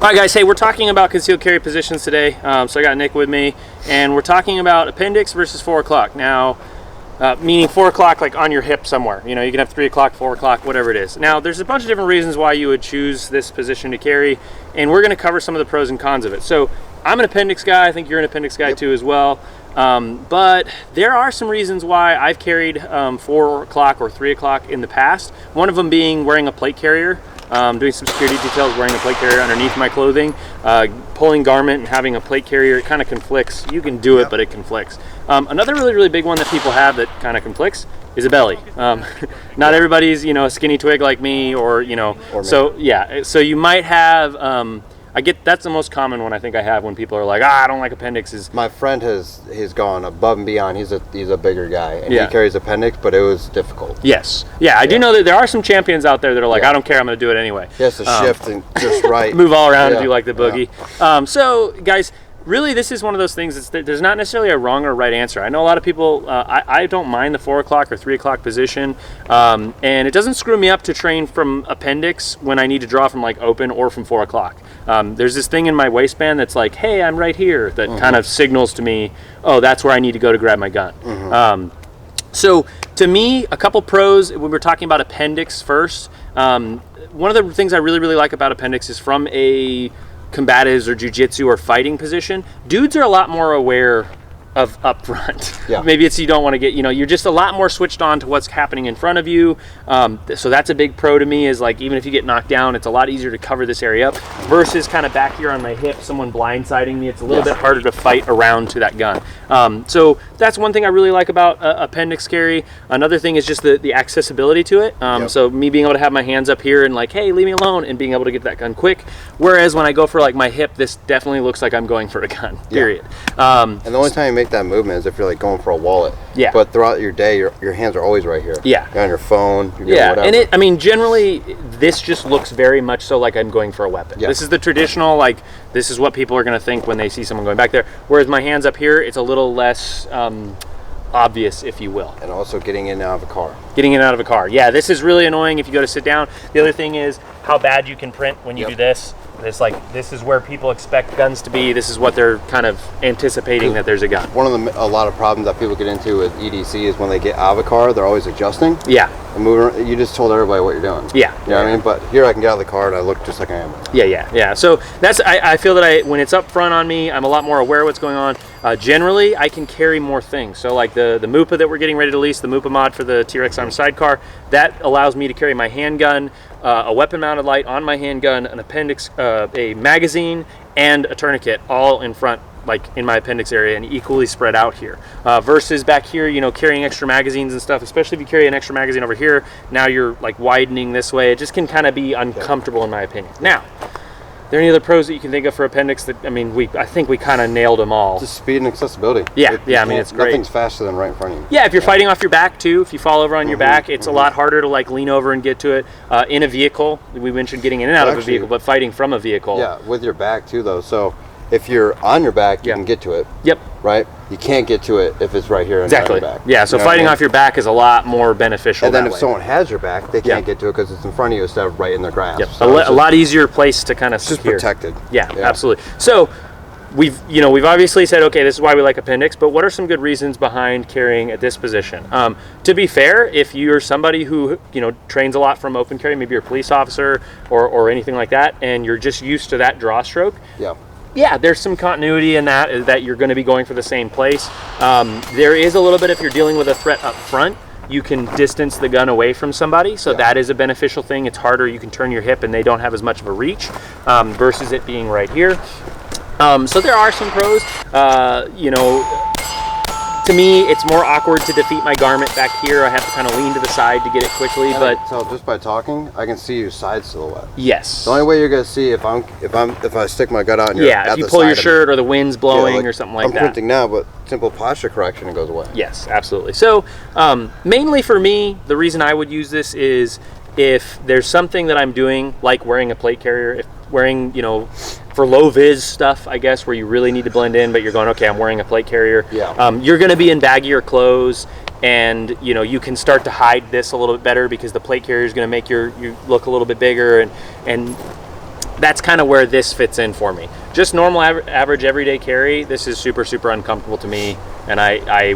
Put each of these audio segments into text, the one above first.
All right, guys, hey, we're talking about concealed carry positions today. So I got Nick with me, and we're talking about appendix versus 4 o'clock. Now, meaning 4 o'clock like on your hip somewhere. You know, you can have 3 o'clock, 4 o'clock, whatever it is. Now, there's a bunch of different reasons why you would choose this position to carry, and we're going to cover some of the pros and cons of it. So I'm an appendix guy. I think you're an appendix guy too as well. But there are some reasons why I've carried 4 o'clock or 3 o'clock in the past. One of them being wearing a plate carrier. Doing some security details, wearing a plate carrier underneath my clothing, pulling garment and having a plate carrier, it kind of conflicts. You can do it, but it conflicts. Another really big one that people have that kind of conflicts is a belly. Not everybody's, a skinny twig like me, or so yeah. So you might have. I get that's the most common one I think I have when people are like, I don't like appendixes. My friend he's gone above and beyond. He's a bigger guy, and he carries appendix, but it was difficult. Yes, I do know that there are some champions out there that are like, I don't care, I'm going to do it anyway. He has to shift and just right. Move all around and do like the boogie. So guys, really, this is one of those things there's not necessarily a wrong or right answer. I know a lot of people, I don't mind the 4 o'clock or 3 o'clock position, and it doesn't screw me up to train from appendix when I need to draw from like open or from 4 o'clock. There's this thing in my waistband that's like, hey, I'm right here, that kind of signals to me, oh, that's where I need to go to grab my gun. So to me, a couple pros, when we're talking about appendix first, one of the things I really like about appendix is from a combatives or jiu-jitsu or fighting position, dudes are a lot more aware of up front. Maybe it's you don't want to get, you're just a lot more switched on to what's happening in front of you. So that's a big pro to me, is like, even if you get knocked down, it's a lot easier to cover this area up versus kind of back here on my hip, someone blindsiding me. It's a little bit harder to fight around to that gun. So that's one thing I really like about appendix carry. Another thing is just the accessibility to it. So me being able to have my hands up here and like, hey, leave me alone, and being able to get that gun quick. Whereas when I go for like my hip, this definitely looks like I'm going for a gun, period. And the only time you make that movement is if you're like going for a wallet. But throughout your day, your hands are always right here. You're on your phone. You're doing whatever. And generally, this just looks very much so like I'm going for a weapon. This is the traditional, like, this is what people are going to think when they see someone going back there. Whereas my hands up here, it's a little less obvious, if you will. And also getting in and out of a car. Getting in and out of a car. Yeah, this is really annoying if you go to sit down. The other thing is how bad you can print when you do this. This is where people expect guns to be. This is what they're kind of anticipating, that there's a gun. One of a lot of problems that people get into with EDC is when they get out of a car, they're always adjusting. And moving. You just told everybody what you're doing. You know what I mean? But here I can get out of the car and I look just like I am. So that's I feel that when it's up front on me, I'm a lot more aware of what's going on. Generally, I can carry more things. So like the MUPA that we're getting ready to release, the MUPA mod for the T-Rex Arm sidecar, that allows me to carry my handgun, a weapon-mounted light on my handgun, an appendix, a magazine, and a tourniquet, all in front, like in my appendix area, and equally spread out here. Versus back here, carrying extra magazines and stuff, especially if you carry an extra magazine over here, now you're like widening this way. It just can kind of be uncomfortable in my opinion. Now, are there any other pros that you can think of for appendix? I think we kind of nailed them all. Just speed and accessibility. It's great. Nothing's faster than right in front of you. Yeah, if you're fighting off your back too, if you fall over on your back, it's a lot harder to like lean over and get to it. In a vehicle, we mentioned getting in and out of a vehicle, but fighting from a vehicle. Yeah, with your back too though. So if you're on your back, you can get to it. Right? You can't get to it if it's right here on your back. Yeah, so fighting off your back is a lot more beneficial. And then if someone has your back, they can't get to it because it's in front of you instead of right in their grasp. So a lot easier place to kind of secure. Just protected. Yeah, absolutely. So we've obviously said, okay, this is why we like appendix, but what are some good reasons behind carrying at this position? To be fair, if you're somebody who trains a lot from open carry, maybe you're a police officer or anything like that, and you're just used to that draw stroke. There's some continuity in that you're going to be going for the same place. There is a little bit if you're dealing with a threat up front, you can distance the gun away from somebody, so that is a beneficial thing. It's harder, you can turn your hip and they don't have as much of a reach versus it being right here. So there are some pros. To me, it's more awkward to defeat my garment back here. I have to kind of lean to the side to get it quickly. But so just by talking, I can see your side silhouette. Yes. The only way you're gonna see if I stick my gut out and you're at the side. If you pull your shirt or the wind's blowing or something like that. I'm printing now, but simple posture correction, it goes away. Yes, absolutely. So mainly for me, the reason I would use this is if there's something that I'm doing, like wearing a plate carrier, if wearing, for low vis stuff, I guess, where you really need to blend in, but you're going, okay, I'm wearing a plate carrier. You're going to be in baggier clothes, and you can start to hide this a little bit better because the plate carrier is going to make you look a little bit bigger, and that's kind of where this fits in for me. Just normal average everyday carry, this is super, super uncomfortable to me, and I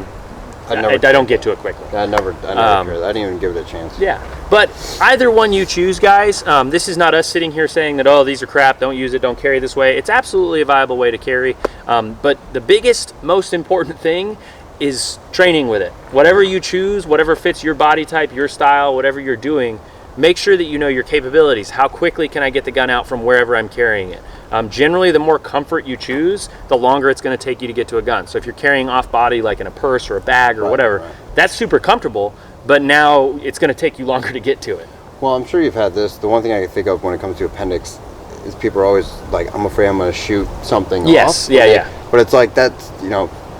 don't get to it quickly. I never I didn't even give it a chance. Yeah, but either one you choose, guys, this is not us sitting here saying that, oh, these are crap, don't use it, don't carry this way. It's absolutely a viable way to carry, but the biggest, most important thing is training with it. Whatever you choose, whatever fits your body type, your style, whatever you're doing, make sure that you know your capabilities. How quickly can I get the gun out from wherever I'm carrying it? Generally, the more comfort you choose, the longer it's going to take you to get to a gun. So if you're carrying off body, like in a purse or a bag or whatever, that's super comfortable, but now it's going to take you longer to get to it. Well, I'm sure you've had this. The one thing I can think of when it comes to appendix is people are always like, I'm afraid I'm going to shoot something off. Yeah. But it's like, that's,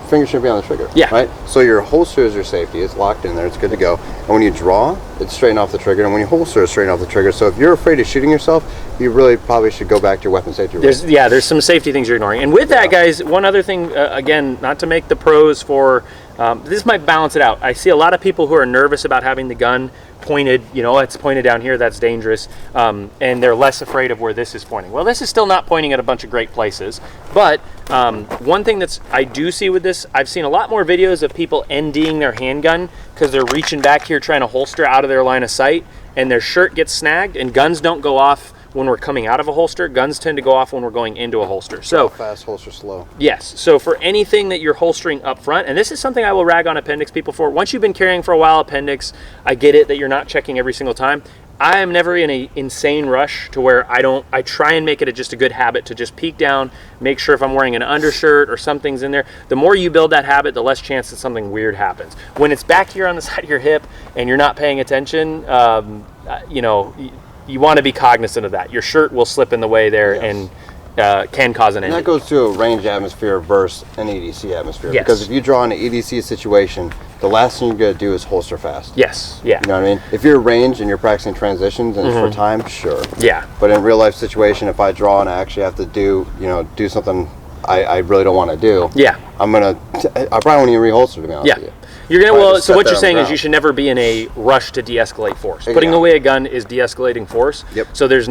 finger should be on the trigger. Yeah. Right? So your holster is your safety. It's locked in there. It's good to go. And when you draw, it's straighten off the trigger. And when you holster, it's straighten off the trigger. So if you're afraid of shooting yourself, you really probably should go back to your weapon safety rule. There's some safety things you're ignoring. And with that, guys, one other thing, again, not to make the pros for, this might balance it out. I see a lot of people who are nervous about having the gun pointed, it's pointed down here, that's dangerous, and they're less afraid of where this is pointing. Well, this is still not pointing at a bunch of great places, but one thing I do see with this, I've seen a lot more videos of people NDing their handgun because they're reaching back here trying to holster out of their line of sight, and their shirt gets snagged, and guns don't go off when we're coming out of a holster. Guns tend to go off when we're going into a holster. So fast, holster slow. Yes. So for anything that you're holstering up front, and this is something I will rag on appendix people for. Once you've been carrying for a while, appendix, I get it that you're not checking every single time. I am never in an insane rush to where I try and make it just a good habit to just peek down, make sure if I'm wearing an undershirt or something's in there. The more you build that habit, the less chance that something weird happens. When it's back here on the side of your hip and you're not paying attention, you want to be cognizant of that. Your shirt will slip in the way there and can cause an injury. And that goes to a range atmosphere versus an EDC atmosphere. Yes. Because if you draw in an EDC situation, the last thing you're going to do is holster fast. Yes, yeah. You know what I mean? If you're range and you're practicing transitions and it's for time, sure. Yeah. But in real life situation, if I draw and I actually have to do something I really don't want to do, I probably won't even reholster, to be honest with you. So what you're saying is you should never be in a rush to de-escalate force. Exactly. Putting away a gun is de-escalating force. Yep. So there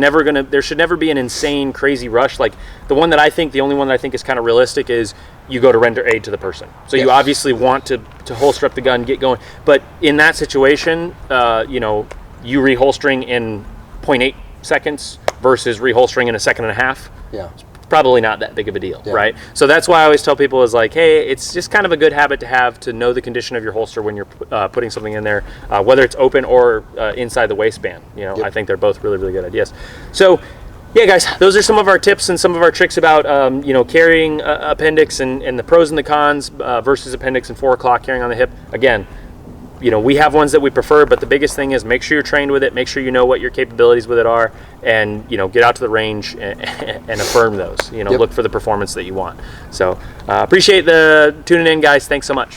should never be an insane, crazy rush. Like the only one that I think is kind of realistic is you go to render aid to the person. So you obviously want to holster up the gun, get going. But in that situation, you reholstering in 0.8 seconds versus reholstering in a second and a half. Yeah. Probably not that big of a deal, right? So that's why I always tell people is like, hey, it's just kind of a good habit to have to know the condition of your holster when you're putting something in there, whether it's open or inside the waistband. I think they're both really, really good ideas. So, yeah, guys, those are some of our tips and some of our tricks about carrying appendix and the pros and the cons versus appendix and 4 o'clock carrying on the hip. Again, we have ones that we prefer, but the biggest thing is make sure you're trained with it, make sure you know what your capabilities with it are, and get out to the range and affirm those. Look for the performance that you want. So appreciate the tuning in, guys. Thanks so much.